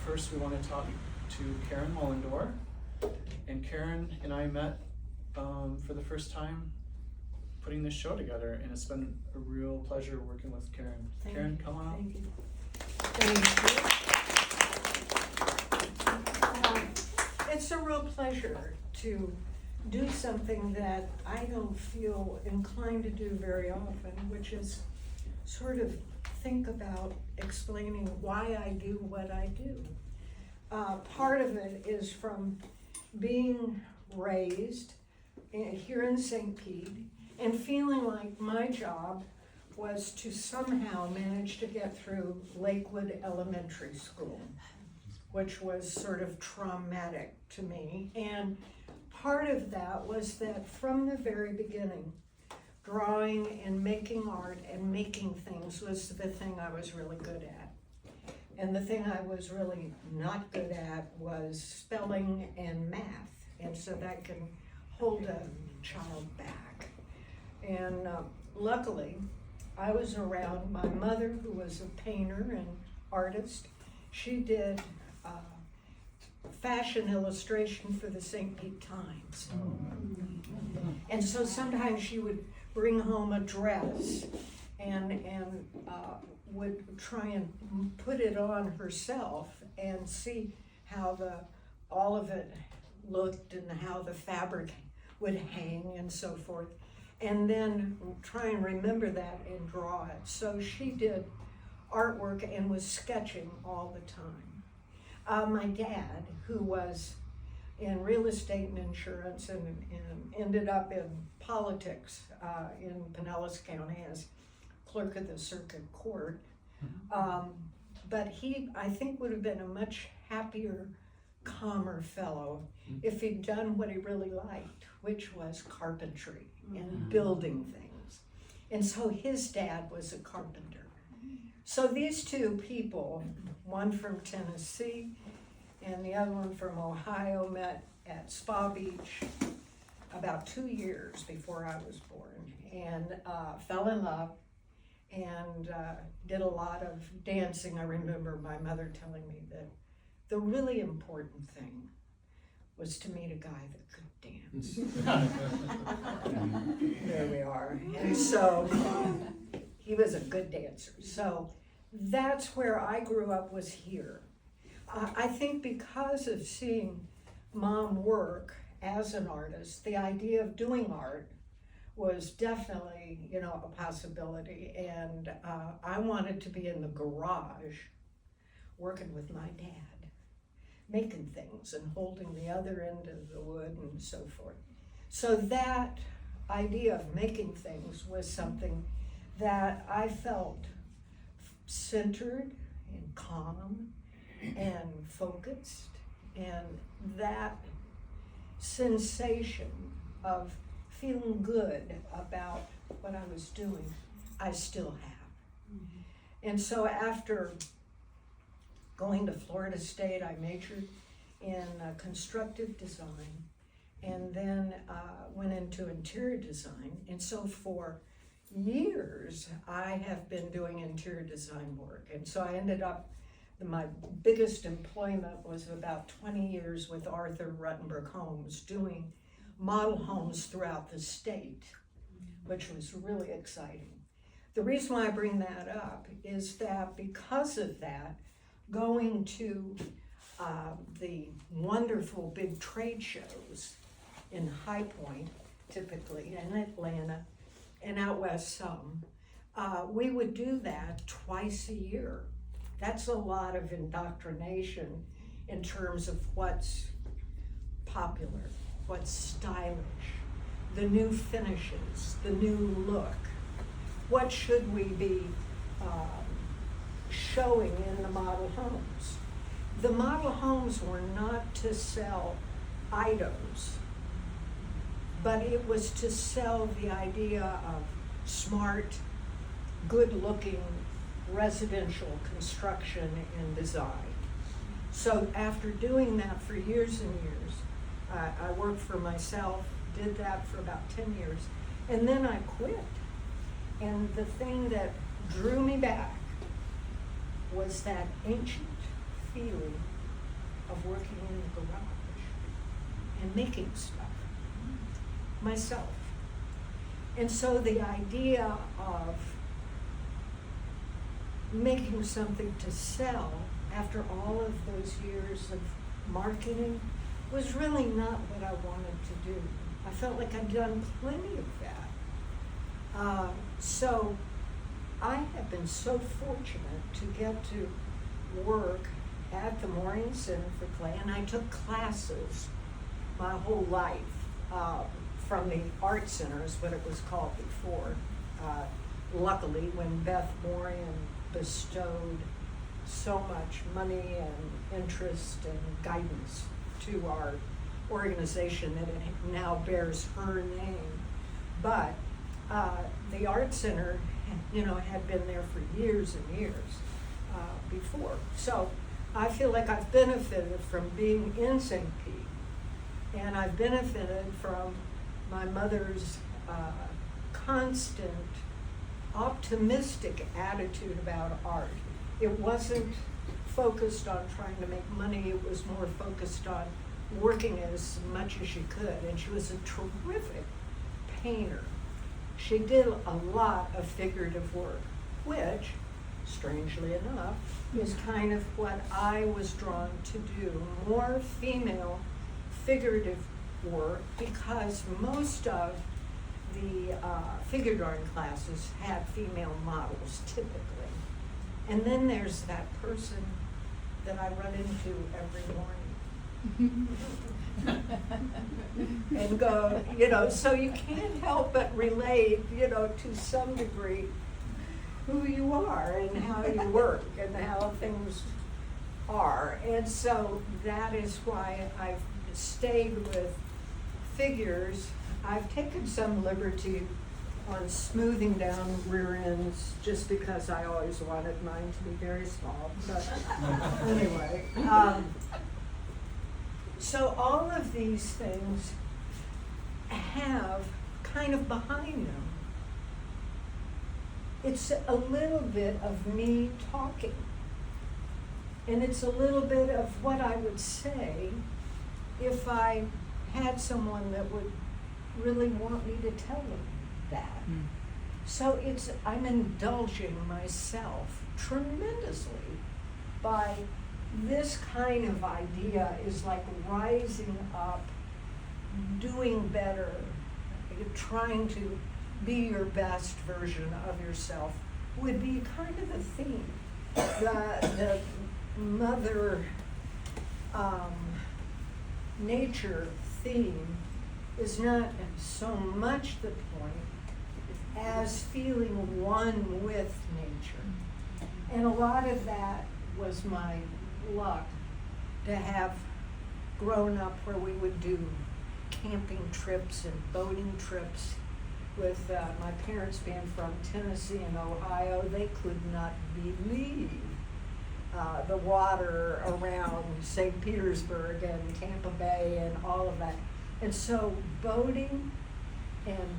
first we want to talk to Karen Mullendore. And Karen and I met for the first time putting this show together, and it's been a real pleasure working with Karen. Karen, come on up. Thank you. Thank you. It's a real pleasure to do something that I don't feel inclined to do very often, which is sort of think about explaining why I do what I do. Part of it is from being raised here in St. Pete and feeling like my job was to somehow manage to get through Lakewood Elementary School, which was sort of traumatic to me. And part of that was that from the very beginning, drawing and making art and making things was the thing I was really good at. And the thing I was really not good at was spelling and math. And so that can hold a child back. And luckily, I was around my mother, who was a painter and artist. She did fashion illustration for the St. Pete Times. And so sometimes she would bring home a dress and would try and put it on herself and see how all of it looked and how the fabric would hang and so forth, and then try and remember that and draw it. So she did artwork and was sketching all the time. My dad, who was in real estate and insurance and ended up in politics in Pinellas County as clerk of the circuit court, but he, I think, would have been a much happier, calmer fellow if he'd done what he really liked, which was carpentry and building things. And so his dad was a carpenter. So these two people, one from Tennessee and the other one from Ohio, met at Spa Beach about 2 years before I was born, and fell in love and did a lot of dancing. I remember my mother telling me that the really important thing was to meet a guy that could dance. There we are. And so he was a good dancer. So that's where I grew up, was here. I think because of seeing Mom work as an artist, the idea of doing art was definitely, a possibility. And I wanted to be in the garage working with my dad, making things and holding the other end of the wood and so forth. So that idea of making things was something that I felt centered and calm and focused, and that sensation of feeling good about what I was doing, I still have. And so after going to Florida State, I majored in constructive design, and then went into interior design. And so for years, I have been doing interior design work. And so I ended up, my biggest employment was about 20 years with Arthur Ruttenberg Homes, doing model homes throughout the state, which was really exciting. The reason why I bring that up is that because of that, going to the wonderful big trade shows in High Point, typically, and Atlanta, and out west some, we would do that twice a year. That's a lot of indoctrination in terms of what's popular, what's stylish, the new finishes, the new look. What should we be showing in the model homes? The model homes were not to sell items, but it was to sell the idea of smart, good-looking residential construction and design. So after doing that for years and years, I worked for myself, did that for about 10 years, and then I quit. And the thing that drew me back was that ancient feeling of working in the garage and making stuff myself. And so the idea of making something to sell after all of those years of marketing was really not what I wanted to do. I felt like I'd done plenty of that. So I have been so fortunate to get to work at the Mourning Center for Clay, and I took classes my whole life from the Art Center, is what it was called before. Luckily, when Beth Moran bestowed so much money and interest and guidance to our organization that it now bears her name. But the Art Center, had been there for years and years before. So I feel like I've benefited from being in St. Pete, and I've benefited from my mother's constant optimistic attitude about art. It wasn't focused on trying to make money, it was more focused on working as much as she could, and she was a terrific painter. She did a lot of figurative work, which, strangely enough, is kind of what I was drawn to do, more female figurative work, because most of the figure drawing classes had female models typically. And then there's that person that I run into every morning. And go, so you can't help but relate, to some degree who you are and how you work and how things are. And so that is why I've stayed with figures. I've taken some liberty on smoothing down rear ends just because I always wanted mine to be very small. But anyway, so all of these things have kind of behind them, it's a little bit of me talking. And it's a little bit of what I would say if I had someone that would really want me to tell them that. So I'm indulging myself tremendously by this kind of idea, is like rising up, doing better, trying to be your best version of yourself would be kind of the theme. The mother nature theme is not so much the point as feeling one with nature. And a lot of that was my luck to have grown up where we would do camping trips and boating trips with my parents being from Tennessee and Ohio. They could not believe the water around St. Petersburg and Tampa Bay and all of that. And so boating and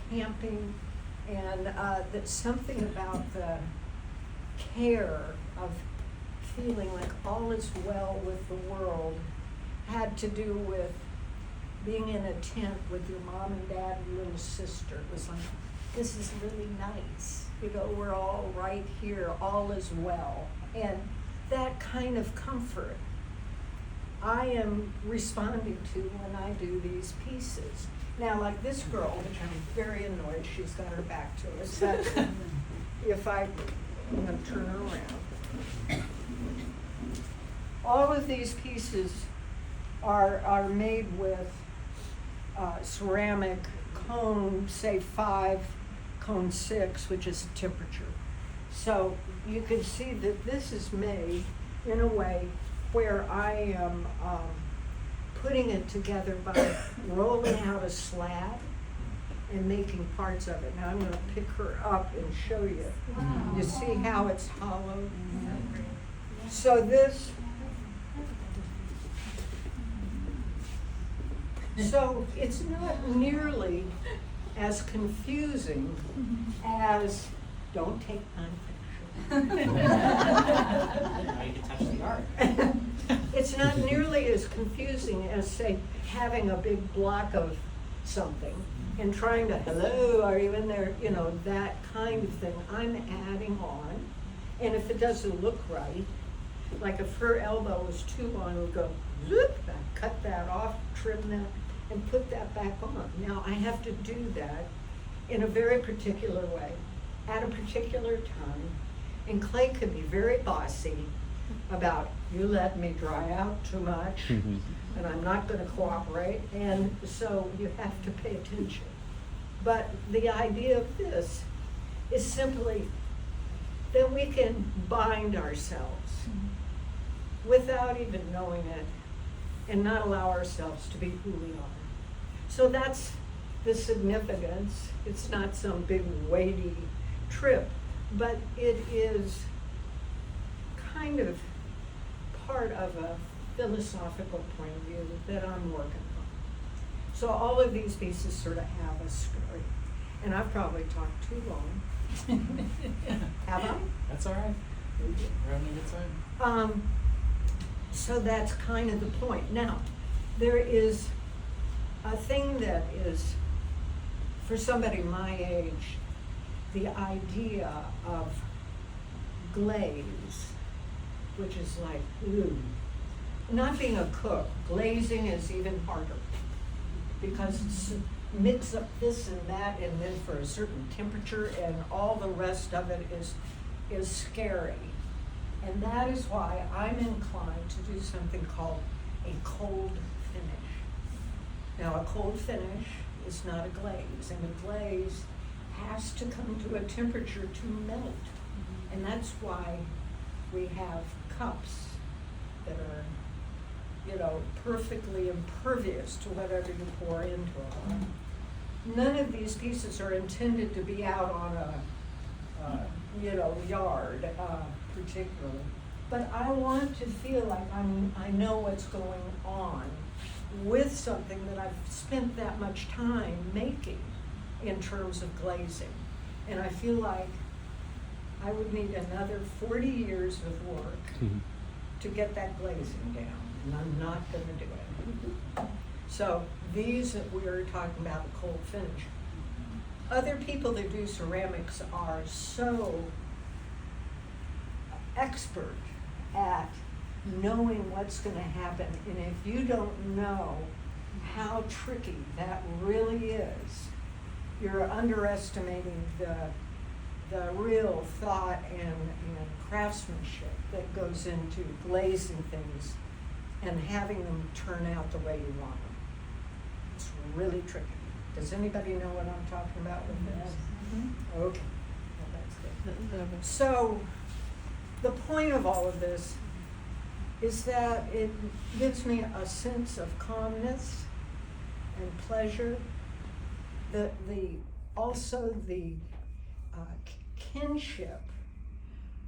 camping and that something about the care of feeling like all is well with the world had to do with being in a tent with your mom and dad and little sister. It was like, this is really nice. We're all right here, all is well. And that kind of comfort I am responding to when I do these pieces. Now, like this girl, which I'm very annoyed, she's got her back to us, but if I'm gonna turn her around. All of these pieces are made with ceramic cone, say 5, cone 6, which is temperature. So you can see that this is made in a way where I am putting it together by rolling out a slab and making parts of it. Now I'm going to pick her up and show you. Wow. You see how it's hollow? Mm-hmm. So this, so it's not nearly as confusing as, don't take my picture. Now you can touch the art. it's not nearly as confusing as, say, having a big block of something and trying to, hello, are you in there? You know, that kind of thing. I'm adding on, and if it doesn't look right, like if her elbow was too long, it would go, zoop, I cut that off, trim that, and put that back on. Now, I have to do that in a very particular way, at a particular time, and Clay can be very bossy about, you let me dry out too much, and I'm not gonna cooperate, and so you have to pay attention. But the idea of this is simply that we can bind ourselves without even knowing it and not allow ourselves to be who we are. So that's the significance. It's not some big weighty trip, but it is kind of part of a philosophical point of view that I'm working on. So all of these pieces sort of have a story. And I've probably talked too long. Have I? That's all right. We're having a good time. So that's kind of the point. Now, there is a thing that is, for somebody my age, the idea of glaze, which is like, ooh. Not being a cook, glazing is even harder because it's mix up this and that and then for a certain temperature and all the rest of it is scary. And that is why I'm inclined to do something called a cold finish. Now, a cold finish is not a glaze, and a glaze has to come to a temperature to melt. And that's why we have cups that are, you know, perfectly impervious to whatever you pour into them. None of these pieces are intended to be out on a, yard, particularly. But I want to feel like I know what's going on with something that I've spent that much time making in terms of glazing. And I feel like I would need another 40 years of work to get that glazing down, and I'm not gonna do it. So these that we are talking about, the cold finish. Other people that do ceramics are so expert at knowing what's gonna happen, and if you don't know how tricky that really is, you're underestimating the real thought and craftsmanship that goes into glazing things and having them turn out the way you want them. It's really tricky. Does anybody know what I'm talking about with this? Mm-hmm. Okay, well, that's good. So the point of all of this is that it gives me a sense of calmness and pleasure. Also the kinship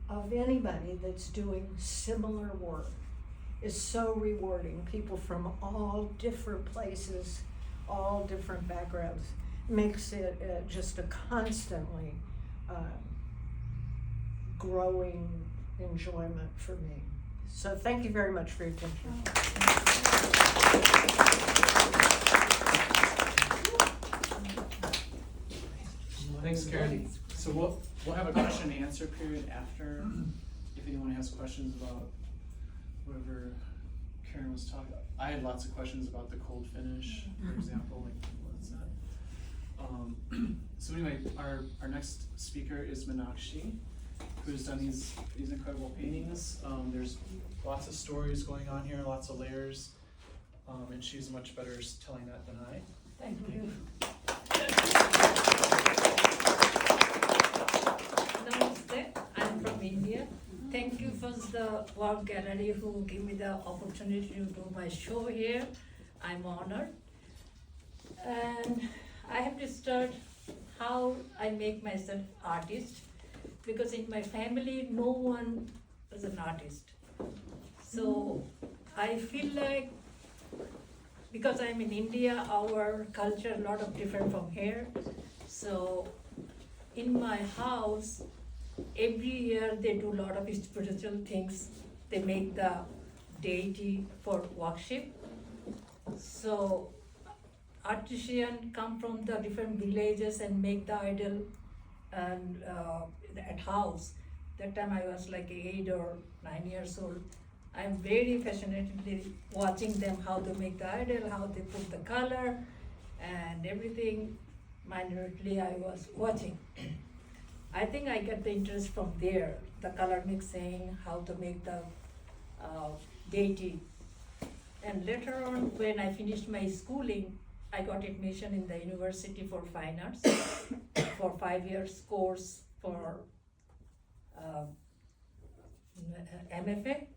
of anybody that's doing similar work is so rewarding. People from all different places, all different backgrounds, makes it just a constantly growing enjoyment for me. So thank you very much for your attention. Thanks, Karen. So we'll have a question and answer period after, if anyone has questions about whatever Karen was talking about. I had lots of questions about the cold finish, for example, like what's that? So anyway, our next speaker is Minakshi, who's done these incredible paintings. There's lots of stories going on here, lots of layers, and she's much better telling that than I. Thank you. Namaste, I'm from India. Thank you for the Werk Gallery who give me the opportunity to do my show here. I'm honored. And I have to start how I make myself artist, because in my family no one is an artist. So I feel like, because I'm in India, our culture a lot of different from here. So in my house, every year they do a lot of spiritual things. They make the deity for worship. So artisans come from the different villages and make the idol and at house. That time I was like 8 or 9 years old. I'm very passionately watching them how to make the idol, how they put the color and everything. Minutely I was watching. I think I get the interest from there, the color mixing, how to make the deity. And later on, when I finished my schooling, I got admission in the University for Fine Arts for 5 years course for MFA.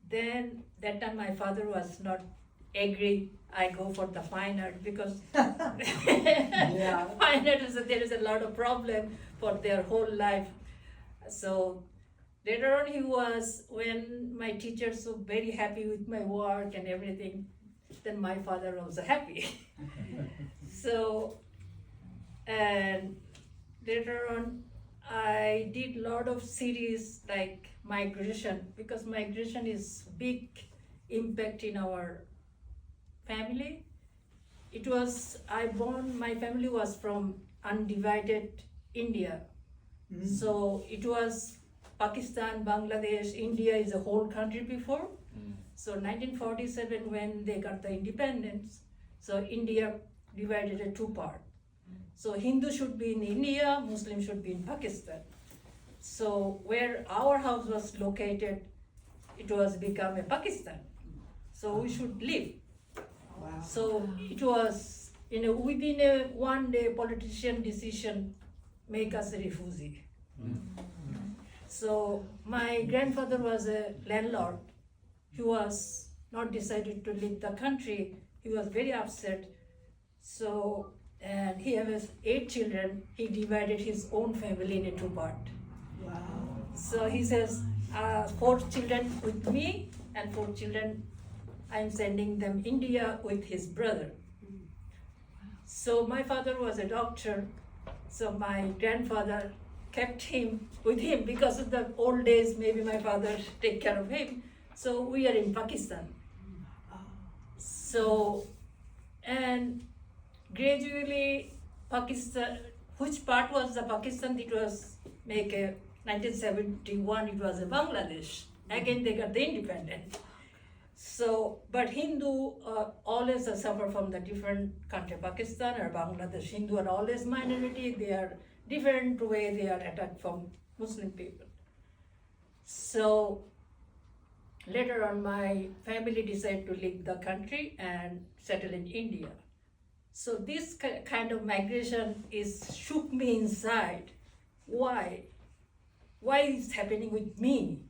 Then that time my father was not agree I go for the fine art because fine art there is a lot of problem for their whole life. So later on when my teachers were very happy with my work and everything, then my father was happy. So, and later on I did lot of series like migration, because migration is big impact in our family. My family was from undivided India. So it was Pakistan, Bangladesh, India is a whole country before. So 1947 when they got the independence, so India divided in two parts. So Hindu should be in India, Muslim should be in Pakistan. So where our house was located, it was become a Pakistan. So we should live. Wow. So it was within a 1 day politician decision make us a refugee. So my grandfather was a landlord. He was not decided to leave the country. He was very upset. So, and he has 8 children. He divided his own family into 2 parts. Wow. So he says, 4 children with me and 4 children, I'm sending them India with his brother. So my father was a doctor. So my grandfather kept him with him because of the old days, maybe my father take care of him. So we are in Pakistan. So, and gradually Pakistan, which part was the Pakistan? It was 1971, it was a Bangladesh. Again, they got the independence. So, but Hindu always suffer from the different country, Pakistan or Bangladesh. Hindu are always minority. They are different way they are attacked from Muslim people. So later on, my family decided to leave the country and settle in India. So this kind of migration shook me inside. Why? Why is happening with me?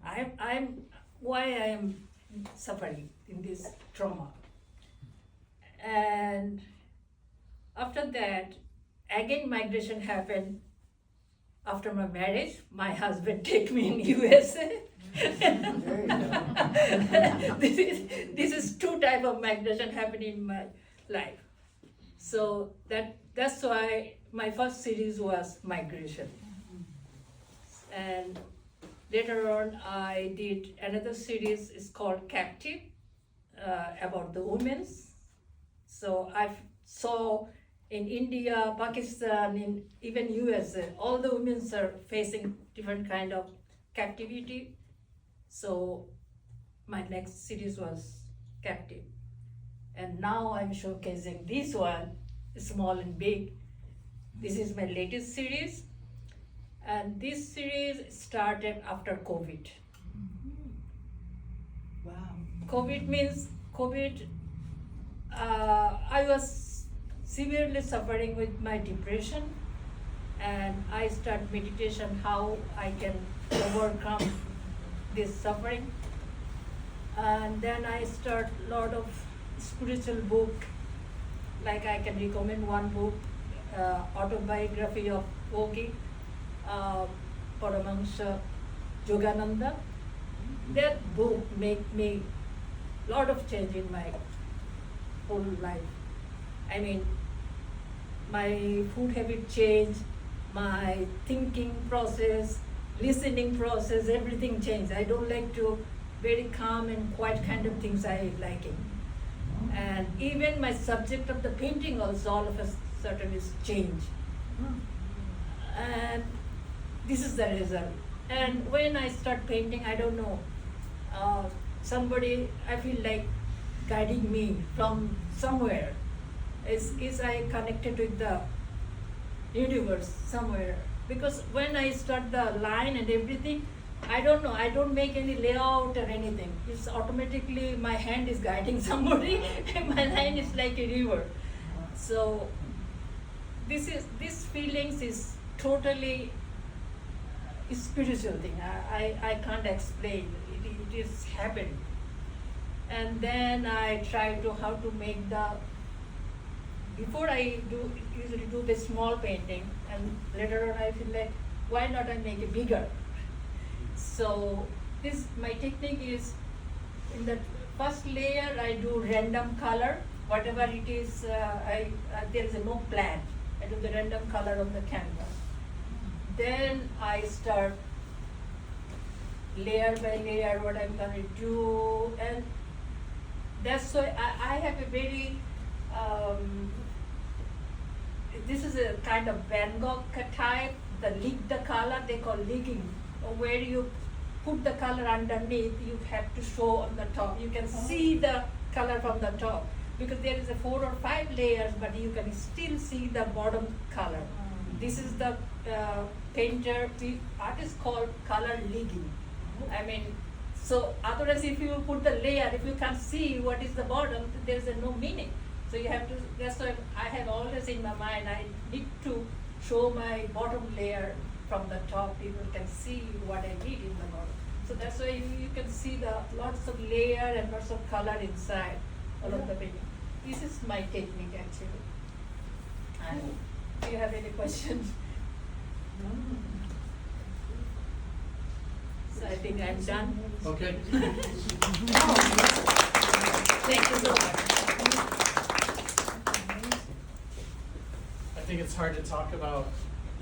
Why I am suffering in this trauma. And after that, again migration happened. After my marriage, my husband take me in USA. This is 2 type of migration happening in my life. So that's why my first series was migration. And later on, I did another series, it's called Captive, about the women. So I saw in India, Pakistan, even USA, all the women are facing different kind of captivity. So my next series was Captive. And now I'm showcasing this one, small and big. This is my latest series. And this series started after COVID. Wow. COVID, I was severely suffering with my depression, and I started meditation, how I can overcome this suffering. And then I start a lot of spiritual book, like I can recommend one book, autobiography of Yogi, Paramahansa Yogananda. That book made me a lot of change in my whole life. I mean, my food habit changed, my thinking process, listening process, everything changed. I don't like to very calm and quiet kind of things I like it. And even my subject of the painting also all of a sudden is changed. And this is the result. And when I start painting, I don't know, somebody, I feel like guiding me from somewhere. Is I connected with the universe somewhere? Because when I start the line and everything, I don't know, I don't make any layout or anything. It's automatically my hand is guiding somebody and my line is like a river. So this feelings is totally spiritual thing. I can't explain. It is happened. And then I try to how to make the, before I usually do the small painting, and later on I feel like, why not I make it bigger? So this, my technique is, in the first layer I do random color, whatever it is, there is no plan. I do the random color on the canvas. Then I start layer by layer what I'm gonna do, and that's why I have a very, this is a kind of Van Gogh type, the color they call leaking, where you put the color underneath, you have to show on the top. You can see the color from the top, because there is a 4 or 5 layers, but you can still see the bottom color. This is the artist called color leaking. I mean, so otherwise if you put the layer, if you can't see what is the bottom, there is no meaning. So you have to, that's why I have always in my mind, I need to show my bottom layer from the top. People can see what I did in the bottom. So that's why you can see the lots of layer and lots of color inside all of the painting. This is my technique actually. And do you have any questions? So I think I'm done. Okay. Thank you so much. I think it's hard to talk about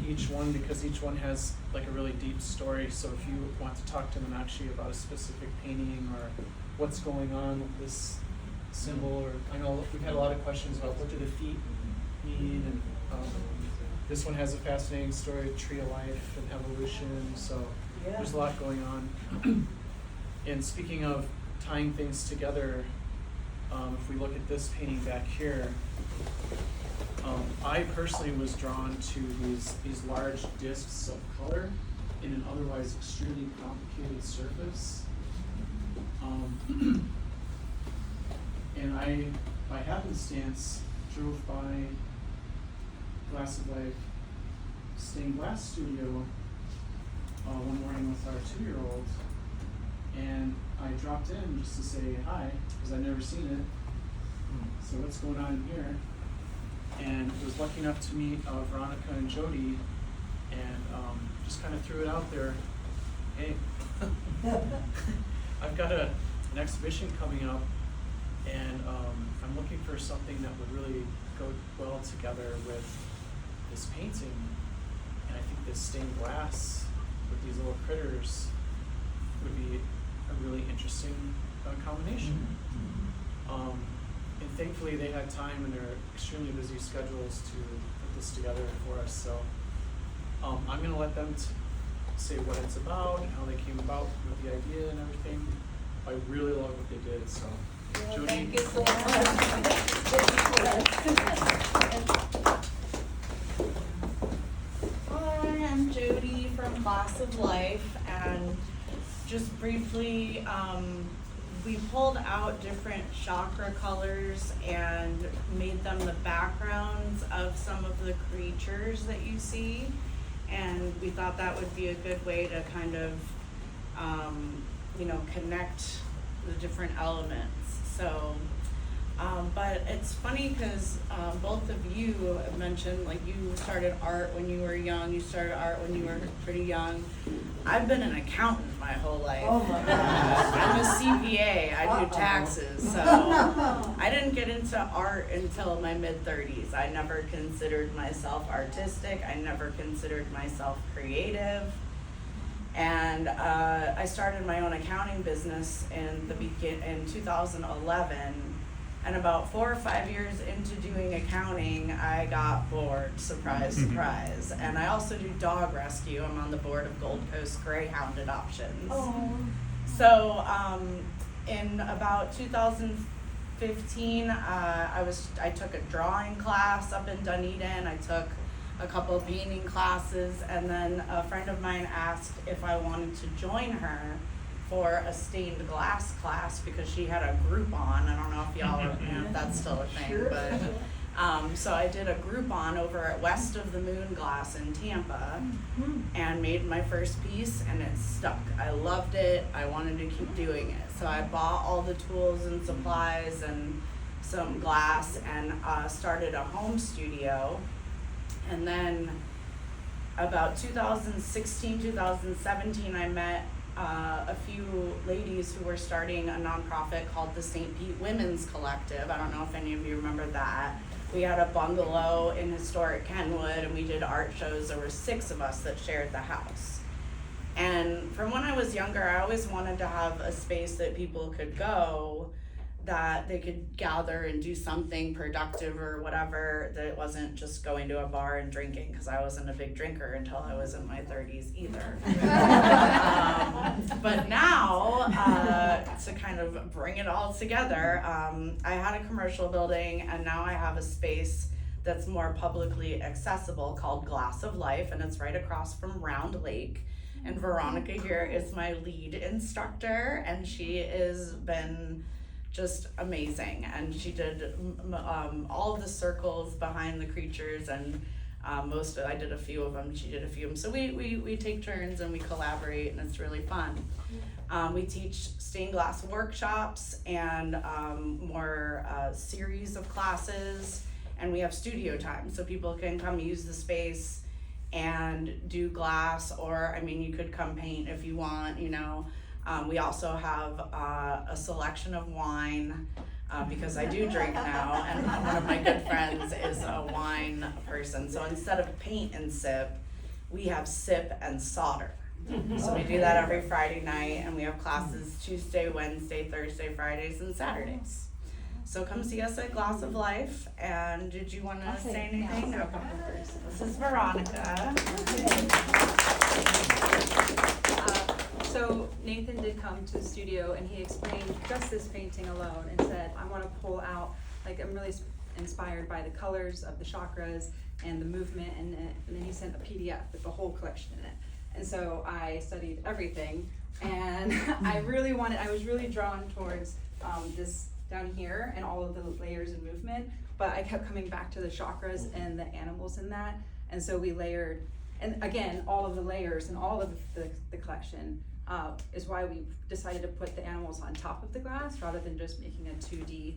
each one because each one has like a really deep story. So if you want to talk to Minakshi about a specific painting or what's going on with this symbol, or I know we've had a lot of questions about what do the feet mean, and this one has a fascinating story of tree of life and evolution. So there's a lot going on. And speaking of tying things together, if we look at this painting back here, I personally was drawn to these large discs of color in an otherwise extremely complicated surface. And I, by happenstance, drove by Glass of Life stained glass studio one morning with our 2-year-old, and I dropped in just to say hi because I'd never seen it. So what's going on in here? And was lucky enough to meet Veronica and Jodi, and just kind of threw it out there. Hey, I've got an exhibition coming up, and I'm looking for something that would really go well together with this painting. And I think this stained glass with these little critters would be a really interesting combination. And thankfully they had time in their extremely busy schedules to put this together for us. So I'm going to let them say what it's about and how they came about with the idea and everything. I really love what they did. So, Jodi. Thank you so much. Hi, I'm Jodi from Glass of Life, and just briefly, we pulled out different chakra colors and made them the backgrounds of some of the creatures that you see, and we thought that would be a good way to kind of, connect the different elements. So, but it's funny because both of you mentioned, like, you started art when you were young, you started art when you were pretty young. I've been an accountant my whole life. Oh my gosh. I'm a CPA, I do taxes, so I didn't get into art until my mid-30s. I never considered myself artistic, I never considered myself creative. And I started my own accounting business in 2011. And about 4 or 5 years into doing accounting, I got bored, surprise, surprise. And I also do dog rescue. I'm on the board of Gold Coast Greyhound Adoptions. Oh. So in about 2015, I took a drawing class up in Dunedin. I took a couple of painting classes, and then a friend of mine asked if I wanted to join her for a stained glass class because she had a Groupon. I don't know if y'all know if that's still a thing, Sure. but so I did a Groupon over at West of the Moon Glass in Tampa and made my first piece, and it stuck. I loved it. I wanted to keep doing it. So I bought all the tools and supplies and some glass and started a home studio. And then about 2016, 2017, I met a few ladies who were starting a nonprofit called the St. Pete Women's Collective. I don't know if any of you remember that. We had a bungalow in historic Kenwood, and we did art shows. There were 6 of us that shared the house. And from when I was younger, I always wanted to have a space that people could go, that they could gather and do something productive or whatever, that it wasn't just going to a bar and drinking, because I wasn't a big drinker until I was in my 30s either. But now, to kind of bring it all together, I had a commercial building, and now I have a space that's more publicly accessible called Glass of Life, and it's right across from Round Lake. And Veronica here is my lead instructor, and she has been just amazing, and she did all of the circles behind the creatures, and I did a few of them, she did a few of them, so we take turns and we collaborate, and it's really fun. We teach stained glass workshops and more series of classes, and we have studio time, so people can come use the space and do glass, or I mean, you could come paint if you want, you know. We also have a selection of wine, because I do drink now, and one of my good friends is a wine person. So instead of paint and sip, we have sip and solder. So we do that every Friday night, and we have classes Tuesday, Wednesday, Thursday, Fridays, and Saturdays. So come see us at Glass of Life. And did you want to say anything? No. This is Veronica. So Nathan did come to the studio, and he explained just this painting alone and said, I want to pull out, like, I'm really inspired by the colors of the chakras and the movement, and then he sent a PDF with the whole collection in it. And so I studied everything, and I was really drawn towards this down here and all of the layers and movement, but I kept coming back to the chakras and the animals in that, and so we layered, and again, all of the layers and all of the collection is why we decided to put the animals on top of the glass rather than just making a 2D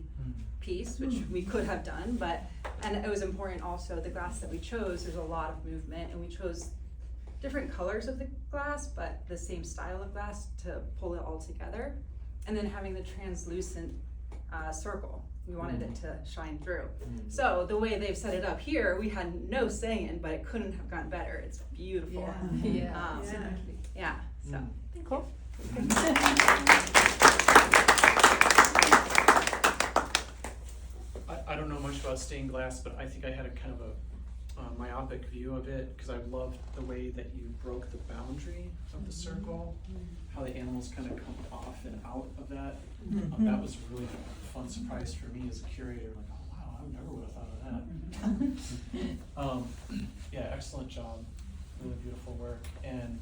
piece, which we could have done, and it was important also, the glass that we chose, there's a lot of movement, and we chose different colors of the glass, but the same style of glass to pull it all together, and then having the translucent circle. We wanted it to shine through. So the way they've set it up here, we had no say in, but it couldn't have gone better. It's beautiful. Yeah. So cool. I don't know much about stained glass, but I think I had a kind of a myopic view of it, because I loved the way that you broke the boundary of the circle, how the animals kind of come off and out of that. That was really a fun surprise for me as a curator, like, oh wow, I never would have thought of that. Yeah, excellent job, really beautiful work. And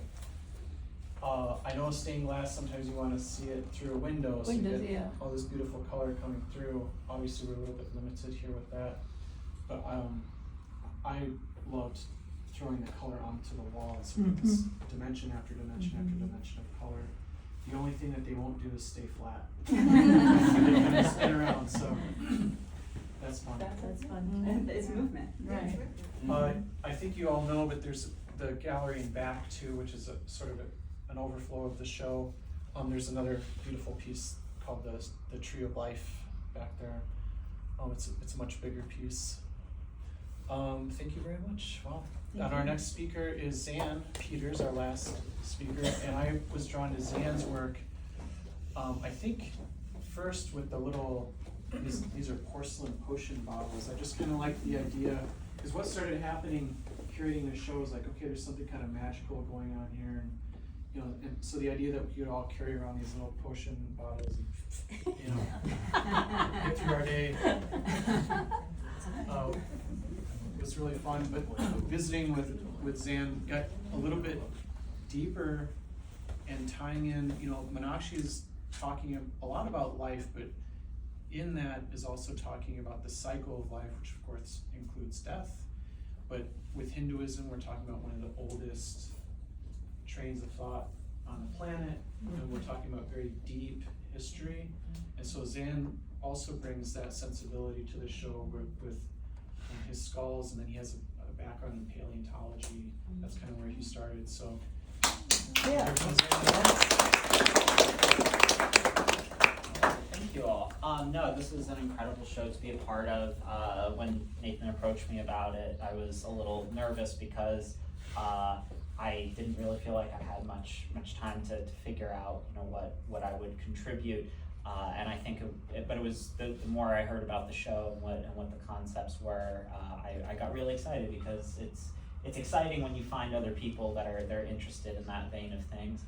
I know stained glass, sometimes you want to see it through a window, so you get all this beautiful color coming through. Obviously we're a little bit limited here with that, but I loved throwing the color onto the walls with this dimension after dimension after dimension of color. The only thing that they won't do is stay flat. They kind of spin around, so that's fun. That's fun. And it's movement. Right. I think you all know, but there's the gallery in back too, which is a sort of an overflow of the show. There's another beautiful piece called the Tree of Life back there. It's a much bigger piece. Thank you very much. Well, and our next speaker is Xan Peters, our last speaker, and I was drawn to Xan's work. I think first with the little, these are porcelain potion bottles. I just kind of like the idea, because what started happening curating the show was like, okay, there's something kind of magical going on here, and you know, and so the idea that we could all carry around these little potion bottles and you know get through our day was really fun. But visiting with Xan got a little bit deeper and tying in, you know, Minakshi is talking a lot about life, but in that is also talking about the cycle of life, which of course includes death. But with Hinduism, we're talking about one of the oldest trains of thought on the planet, and we're talking about very deep history. And so Xan also brings that sensibility to the show with his skulls, and then he has a background in paleontology. That's kind of where he started. So Yeah. Thank you all. No, this is an incredible show to be a part of. When Nathan approached me about it, I was a little nervous because I didn't really feel like I had much time to figure out, you know, what I would contribute. And I think, but it was the more I heard about the show and what the concepts were, I got really excited, because it's exciting when you find other people they're interested in that vein of things.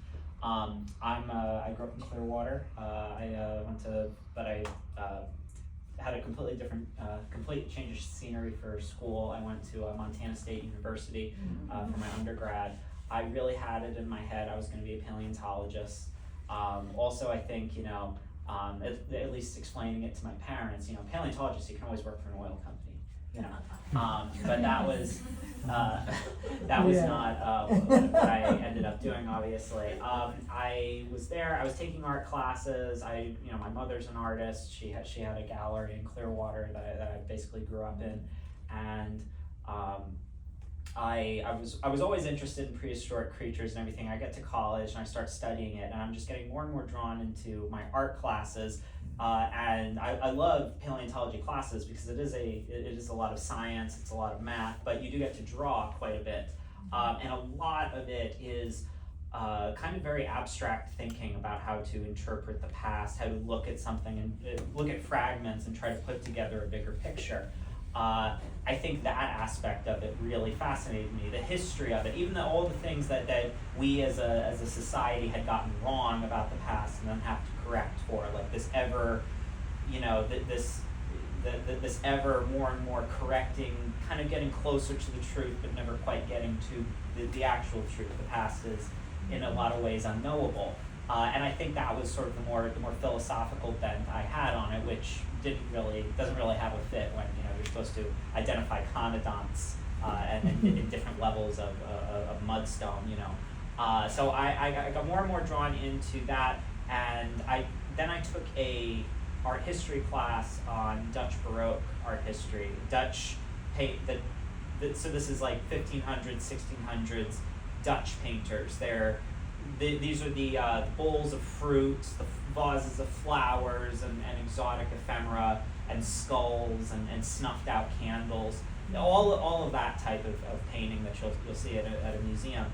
I grew up in Clearwater. I had a completely different, complete change of scenery for school. I went to Montana State University for my undergrad. I really had it in my head I was going to be a paleontologist. Also, I think, you know, at least explaining it to my parents, you know, paleontologists, you can always work for an oil company, you know. But that was not what I ended up doing, obviously. I was there, I was taking art classes. You know, my mother's an artist. She had a gallery in Clearwater that I basically grew up in. And I was always interested in prehistoric creatures and everything. I get to college and I start studying it, and I'm just getting more and more drawn into my art classes. And I love paleontology classes because it is a lot of science, it's a lot of math, but you do get to draw quite a bit. And a lot of it is kind of very abstract thinking about how to interpret the past, how to look at something and look at fragments and try to put together a bigger picture. I think that aspect of it really fascinated me, the history of it, even though all the things that we as a society had gotten wrong about the past and then have to correct for, like this ever, you know, this ever more and more correcting, kind of getting closer to the truth but never quite getting to the actual truth. The past is in a lot of ways unknowable. And I think that was sort of the more philosophical bent I had on it, which doesn't really have a fit when, you know, you're supposed to identify conodonts and in different levels of mudstone, you know. So I got more and more drawn into that, and then I took a art history class on Dutch Baroque art history. So this is like 1500s, 1600s Dutch painters. These are the bowls of fruits, the vases of flowers, and exotic ephemera, and skulls, and snuffed out candles. All of that type of painting that you'll see at a museum.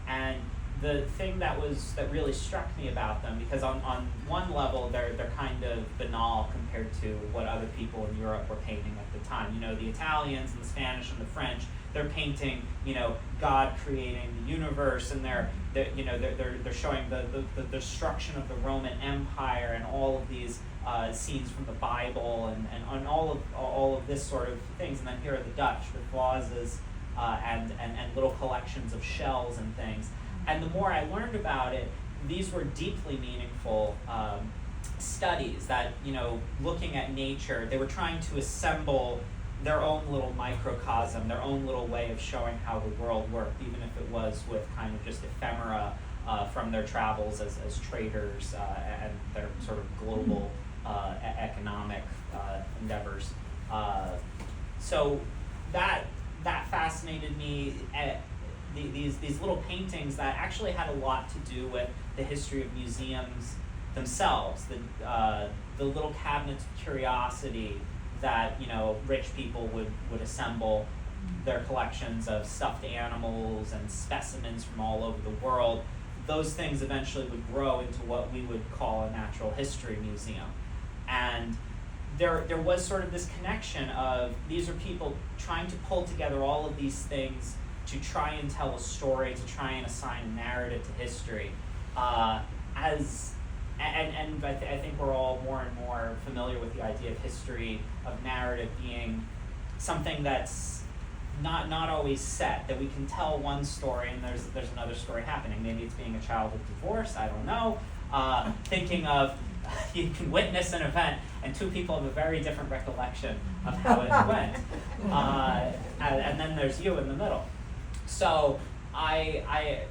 And the thing that really struck me about them, because on one level they're kind of banal compared to what other people in Europe were painting at the time. You know, the Italians and the Spanish and the French, they're painting, you know, God creating the universe, and they're showing the destruction of the Roman Empire and all of these scenes from the Bible and all of this sort of things. And then here are the Dutch with vases and little collections of shells and things. And the more I learned about it, these were deeply meaningful studies that, you know, looking at nature, they were trying to assemble their own little microcosm, their own little way of showing how the world worked, even if it was with kind of just ephemera from their travels as traders and their sort of global economic endeavors. So that fascinated me. These little paintings that actually had a lot to do with the history of museums themselves, the little cabinets of curiosity that, you know, rich people would assemble their collections of stuffed animals and specimens from all over the world, those things eventually would grow into what we would call a natural history museum. And there was sort of this connection of these are people trying to pull together all of these things to try and tell a story, to try and assign a narrative to history. I think we're all more and more familiar with the idea of history, of narrative being something that's not always set, that we can tell one story and there's another story happening. Maybe it's being a child of divorce, I don't know. Thinking of, you can witness an event and two people have a very different recollection of how it went. And then there's you in the middle. So I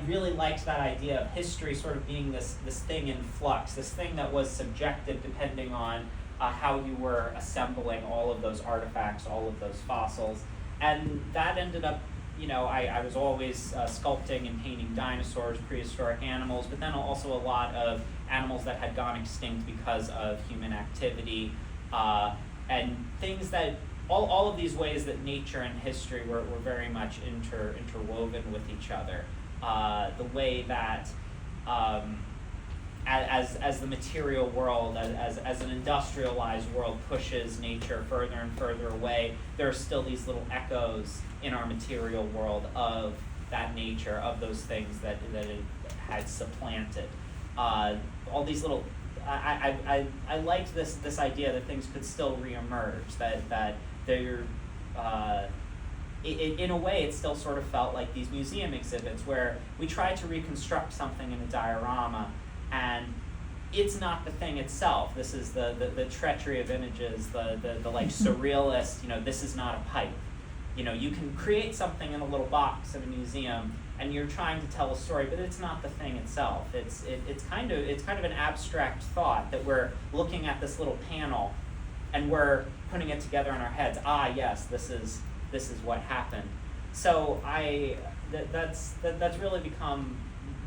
really liked that idea of history sort of being this thing in flux, this thing that was subjective depending on how you were assembling all of those artifacts, all of those fossils. And that ended up, I was always sculpting and painting dinosaurs, prehistoric animals, but then also a lot of animals that had gone extinct because of human activity, and things that, all of these ways that nature and history were very much interwoven with each other. The way that as the material world, as an industrialized world pushes nature further and further away, there are still these little echoes in our material world of that nature, of those things that it had supplanted. All these little, I liked this idea that things could still reemerge, that they're, in a way, it still sort of felt like these museum exhibits where we try to reconstruct something in a diorama, and it's not the thing itself. This is the treachery of images, the like surrealist, this is not a pipe. You can create something in a little box in a museum and you're trying to tell a story, but it's not the thing itself. It's kind of an abstract thought that we're looking at this little panel and we're putting it together in our heads. Yes, this is what happened. So that's really become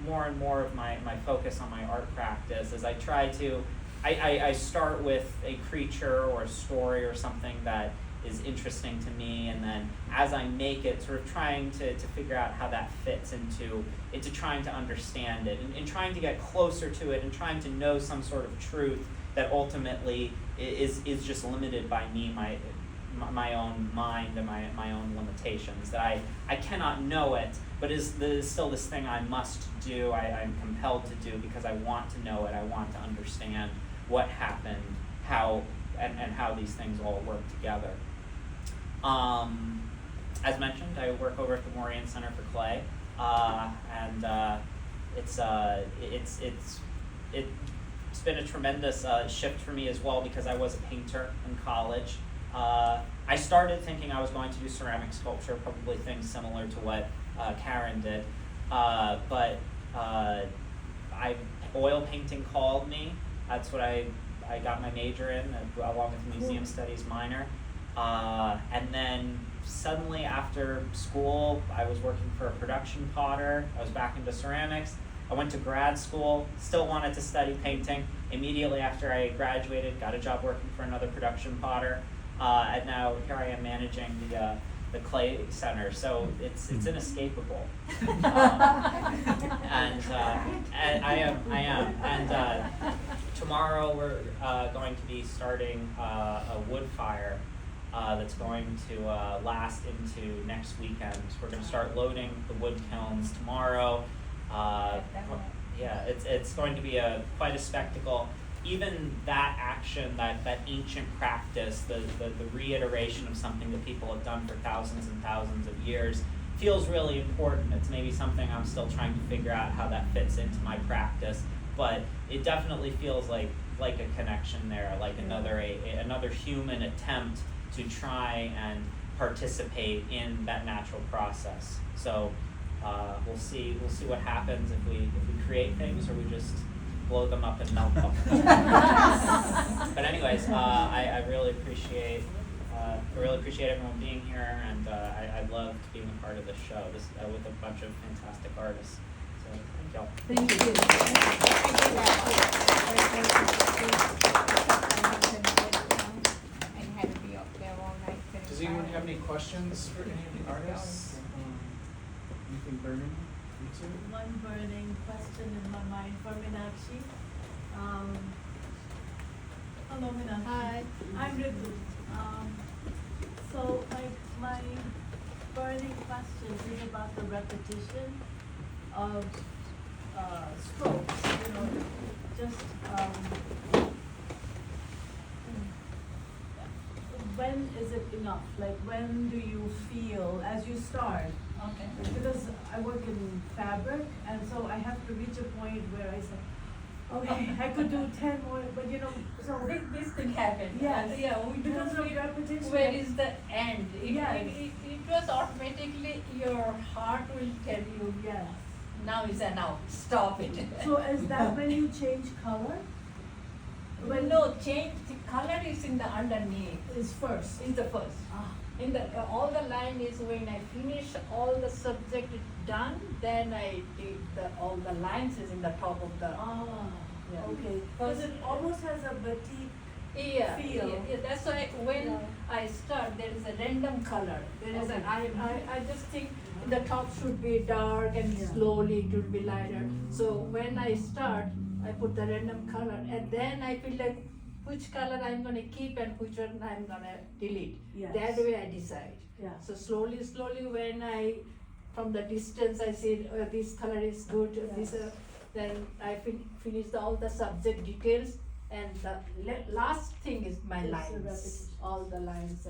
more and more of my focus on my art practice, as I try to, I start with a creature or a story or something that is interesting to me, and then as I make it, sort of trying to figure out how that fits into trying to understand it, and trying to get closer to it, and trying to know some sort of truth that ultimately is just limited by me, my own mind and my own limitations, that I cannot know it, but is still this thing I must do, I'm compelled to do because I want to know it, I want to understand what happened, how these things all work together. As mentioned, I work over at the Moraine Center for Clay, and it's been a tremendous shift for me as well, because I was a painter in college. I started thinking I was going to do ceramic sculpture, probably things similar to what Karen did, but oil painting called me. That's what I got my major in, along with museum studies minor. And then suddenly after school, I was working for a production potter. I was back into ceramics. I went to grad school, still wanted to study painting. Immediately after I graduated, got a job working for another production potter. And now here I am managing the Clay Center, so it's inescapable. And I am. And tomorrow we're going to be starting a wood fire that's going to last into next weekend. We're going to start loading the wood kilns tomorrow. Yeah, it's going to be quite a spectacle. Even that action, that ancient practice, the reiteration of something that people have done for thousands and thousands of years, feels really important. It's maybe something I'm still trying to figure out how that fits into my practice, but it definitely feels like a connection there, like another human attempt to try and participate in that natural process. So we'll see what happens if we create things or we just blow them up and melt them. But anyways, I really appreciate everyone being here, and I loved being a part of this show with a bunch of fantastic artists. So thank y'all. Thank you. Does anyone have any questions for any of the artists? Anything burning? You two? One burning question in my mind for Minakshi. Hello Minakshi. Hi. I'm Ritu. So my burning question is about the repetition of strokes. You know, just when is it enough? Like when do you feel as you start? Okay. Because I work in fabric, and so I have to reach a point where I say, okay, I could do 10 more, but you know, so This thing happened. Yes. And yeah, we because don't of feel repetition. where is the end. Yes. It was automatically your heart will tell you, Yes. now is enough, stop it. So is that when you change color? Well, no, change, the color is in the underneath, Is first. is the first. Ah. In the, all the line is when I finish all the subject done, then I did all the lines is in the top of the. Ah. Yeah. Okay. Because it almost has a batik. Yeah, Feel. yeah, that's why when Yeah. I start, there is a random color. There is Okay. I just think the top should be dark and Yeah. slowly it will be lighter. So when I start, I put the random color and then I feel like which color I'm gonna keep and which one I'm gonna delete. Yes. That way I decide. Yeah. So slowly, when I, from the distance I see this color is good, this, Yes. then I finish all the subject details, and the last thing is my It's the lines, repetition. all the lines,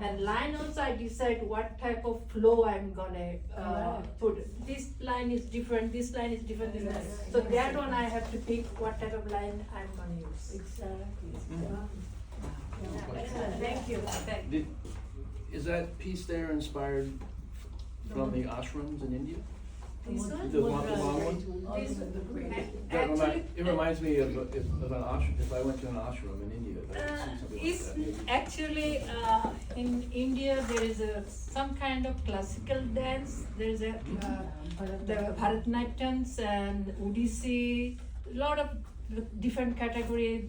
and line also I decide what type of flow I'm gonna Right. put. This line is different, this line is different, this line. Yes. So that one I have to pick what type of line I'm gonna use. Exactly. Yeah. Excellent. Thank you. Is that piece there inspired from the ashrams in India? This one? The long one? This That it reminds me of an ashram, if I went to an ashram in India, I would see something It's like that. actually in India there is some kind of classical dance. There is the Bharatanatyams and Odissi, lot of different category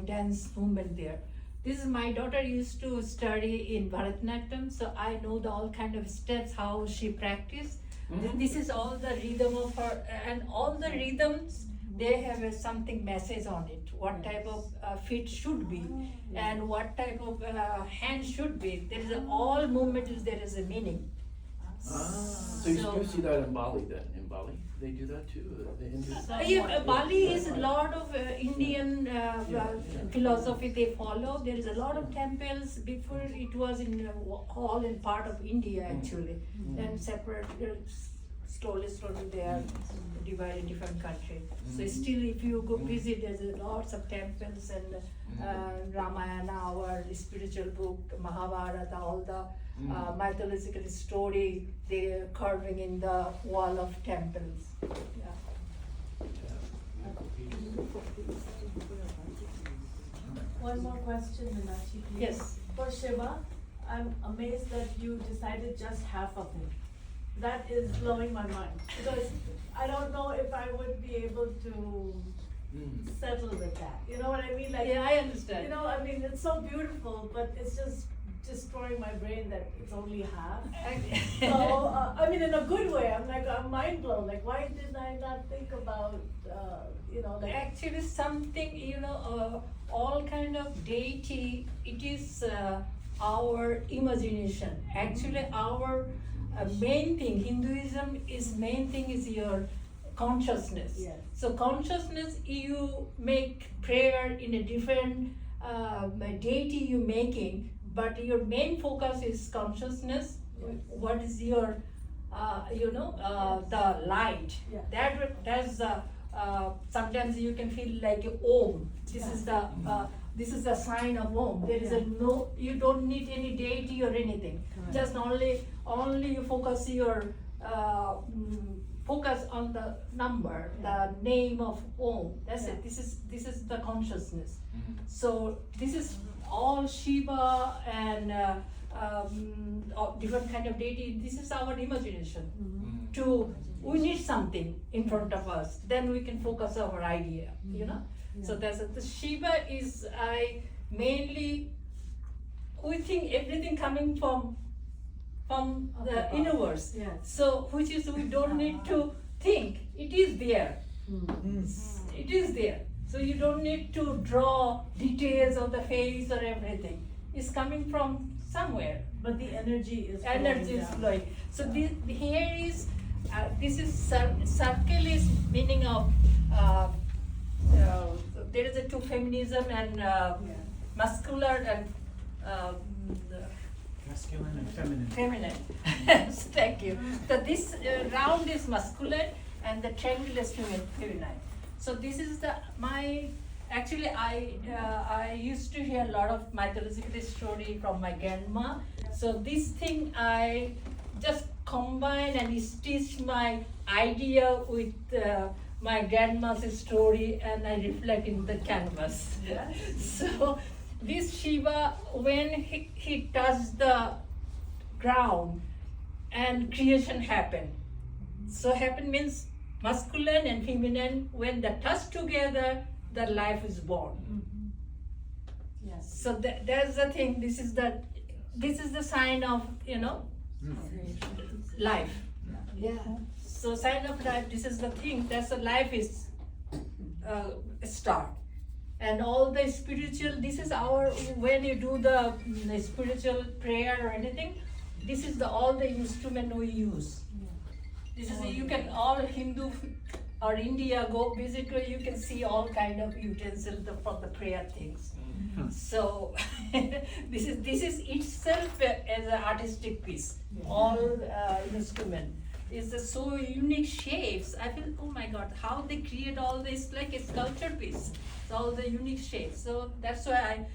dance movement there. This is my daughter used to study in Bharatanatyam, so I know the all kind of steps how she practiced. This is all the rhythm of her, and all the rhythms they have something message on it. What type of feet should be, and what type of hand should be. There is all movement is there is a meaning. So you do see that in Bali then, in Bali, they do that too, the Hindus? Yeah, Bali is a lot of Indian philosophy they follow. There is a lot of temples. Before it was in all in part of India actually, and separate. Slowly they are divided in different countries. So still, if you go visit, there's lots of temples and Ramayana, our spiritual book, Mahabharata, all the mythological story they're carving in the wall of temples. Yeah. One more question, Minakshi, please. Yes. For Shiva, I'm amazed that you decided just half of it. That is blowing my mind, because I don't know if I would be able to settle with that. You know what I mean? Like, Yeah, I understand. you know, I mean, it's so beautiful, but it's just destroying my brain that it's only half. So, I mean, in a good way, I'm mind blown. Like, why did I not think about, you know, like. Actually, something, all kind of deity, it is our imagination. Actually, our main thing, Hinduism is main thing is your consciousness. Yes. So consciousness, you make prayer in a different deity you making, but your main focus is consciousness. Yes. What is your, the light. Yeah. That's the. Sometimes you can feel like Om. This is the sign of Om. There is you don't need any deity or anything. Correct. Just only you focus your focus on the number, the name of Om. That's it. This is the consciousness. So this is all Shiva and different kind of deity. This is our imagination. We need something in front of us, then we can focus our idea, So the Shiva is mainly, we think everything coming from from Okay, the wow. universe. Yes. So, which is we don't need to think, it is there. It is there. So you don't need to draw details of the face or everything. It's coming from somewhere. But the energy is flowing Energy is down. flowing. So here is, this is circle is meaning of, there is a two feminism and muscular and Masculine and feminine. feminine. Thank you. So this round is masculine and the triangle is feminine. So this is actually I used to hear a lot of mythological story from my grandma. So this thing I just combine and stitch my idea with my grandma's story and I reflect in the canvas. Yes. So this Shiva, when he touched the ground and creation happened. So happen means masculine and feminine, when they touch together, the life is born. Yes. So that's the thing, this is the sign of, life. Yeah. So sign of life, this is the thing, that's the life is start. And all the spiritual, this is when you do the spiritual prayer or anything, this is all the instrument we use. This is, you can, all Hindu or India, go visit where you can see all kind of utensils for the prayer things. So, this is itself as an artistic piece, all instrument. It's so unique shapes. I feel, oh my God, how they create all this like a sculpture piece. It's all the unique shapes. So that's why I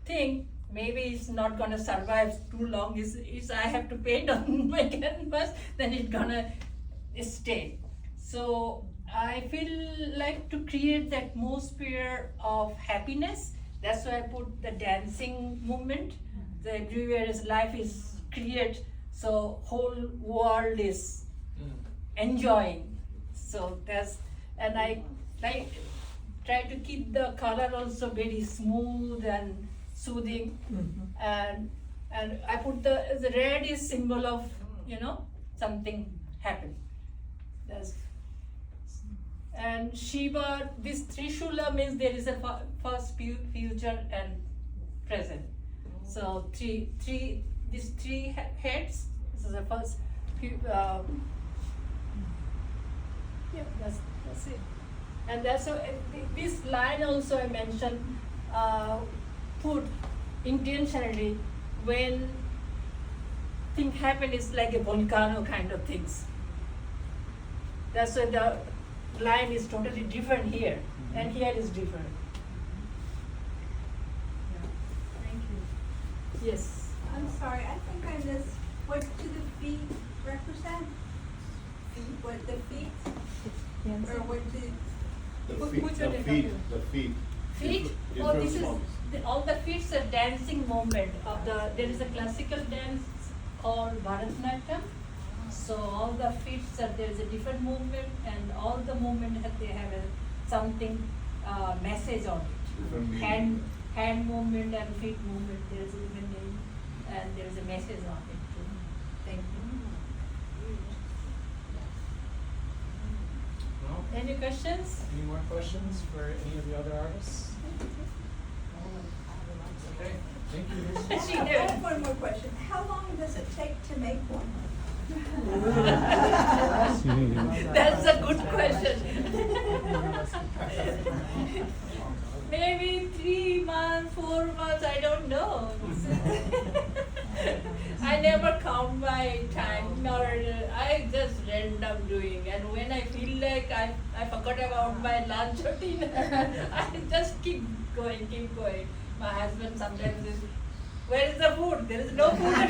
think maybe it's not gonna survive too long. It's I have to paint on my canvas, then it's gonna stay. So I feel like to create the atmosphere of happiness. That's why I put the dancing movement. The everywhere is life is create, so whole world is enjoying. So that's, and I like try to keep the color also very smooth and soothing. And I put the red is symbol of something happened. That's, and Shiva, this Trishula means there is a past, future and present. So these three heads. This is the first. Yeah, that's it. And that's this line also I mentioned. Put intentionally when thing happen is like a volcano kind of things. That's why the line is totally different here, and here is different. Thank you. Yes. I'm sorry, I think I missed, what do the feet represent? What the feet? Or what do? Which one are you talking The feet. Feet? Oh, this is all the feet are dancing movement of the. There is a classical dance called Bharatanatyam. So all the feet are, there is a different movement, and all the movement they have something message on Different it. meaning. Hand movement and feet movement. There is a different name, and there is a message on it too. Thank you. Well, Any questions? any more questions for any of the other artists? Okay, thank you. She I did. have one more question. How long does it take to make one? That's a good question. Maybe 3 months, 4 months, I don't know. I never count my time, or I just random doing. And when I feel like I forgot about my lunch or dinner, I just keep going. My husband sometimes is, where is the food? There is no food at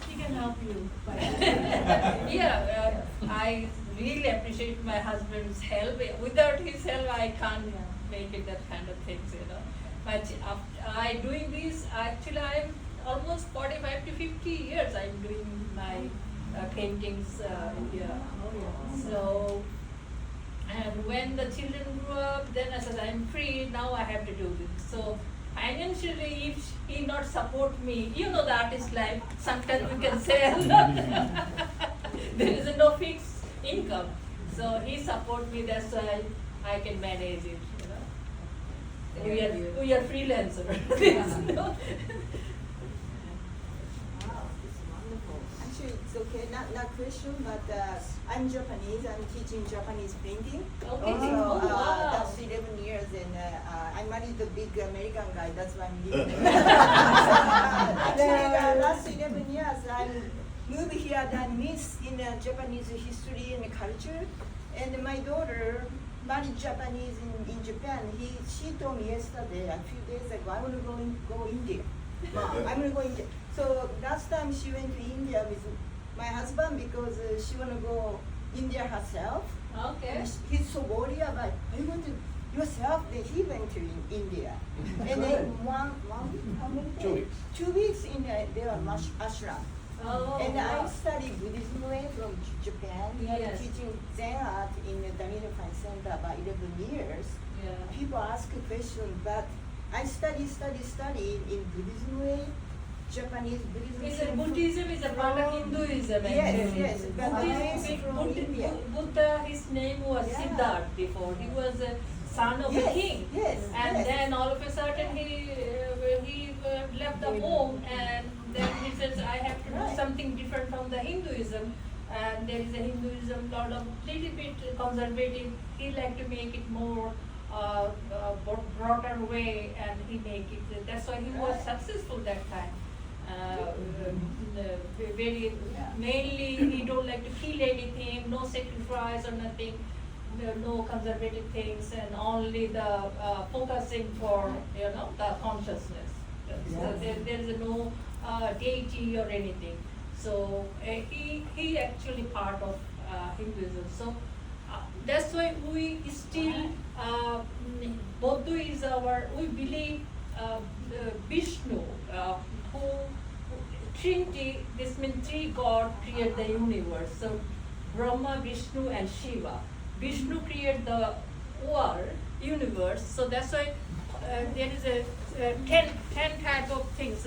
He can help you. Yeah, I really appreciate my husband's help. Without his help, I can't make it that kind of things, But I doing this, actually I'm almost 45 to 50 years I'm doing my paintings here. So, and And when the children grew up, then I said, I'm free, now I have to do this. So financially, if he not support me, you know the artist life, sometimes we can sell. There is no fixed income. So he support me, that's why I can manage it, you know. We are freelancer. There's no- Actually, it's okay, not question, but I'm Japanese, I'm teaching Japanese painting. Okay. So, Oh, wow. that's 11 years, and I married the big American guy, that's why I'm leaving. Actually, the last 11 years, I moved here and miss in Japanese history and culture, and my daughter married Japanese in Japan. She told me yesterday, a few days ago, I want to go India. Mom, I'm going to go India. So last time she went to India with my husband because she want to go India herself. Okay. He's so worried about, are you going to yourself? Then he went to India. And then one week, how many days? 2 weeks. 2 weeks in their ashram. Oh, And wow. I studied Buddhism way from Japan. I'm Yes. teaching Zen art in the Danilo Fine Center about 11 years. Yeah. People ask a question, but I study in Buddhism way, Japanese Buddhism. Is a Buddhism is a part of Hinduism actually. Yes, but Buddhism, from India. Buddha, his name was Yeah. Siddhartha before. He was a son of a Yes, king. yes, And yes. then all of a sudden he left the home, and then he says, I have to do Right. something different from the Hinduism. And there is a Hinduism lot of little bit conservative. He like to make it more broader way, and he make it. That's why he was successful that time. Very mainly he don't like to kill anything, no sacrifice or nothing, no conservative things, and only the focusing for the consciousness. So there is no deity or anything. So he actually part of Hinduism. So that's why we still Bodhu is we believe Vishnu, who Trinity, this means three God create the universe. So Brahma, Vishnu and Shiva. Vishnu create the world, universe. So that's why there is a 10 type of things.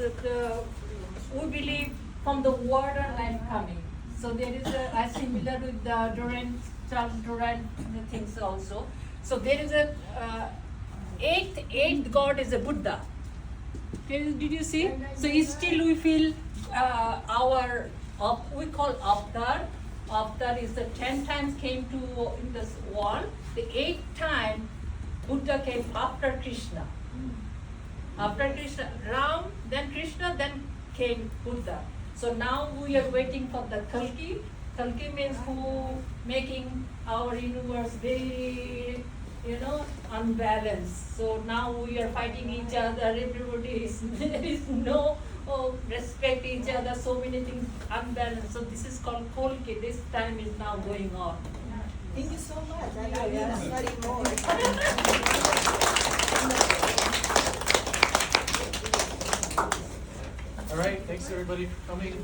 We believe from the water life coming. So there is a similar with the Charles Durant things also. So there is a eighth God is a Buddha. Did you see? So still we feel we call avatar. Avatar is the 10 times came to in this world. The 8th time Buddha came after Krishna. After Krishna, Ram, then Krishna, then came Buddha. So now we are waiting for the Kalki. Kalki means who making our universe very, unbalanced. So now we are fighting each other. Everybody there is no respect each other. So many things unbalanced. So this is called Kalki. This time is now going on. Thank you so much. I will study more. All right, thanks everybody for coming.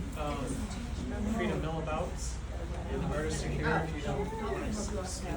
Free to mill about, and the artists are here if you don't want to speak.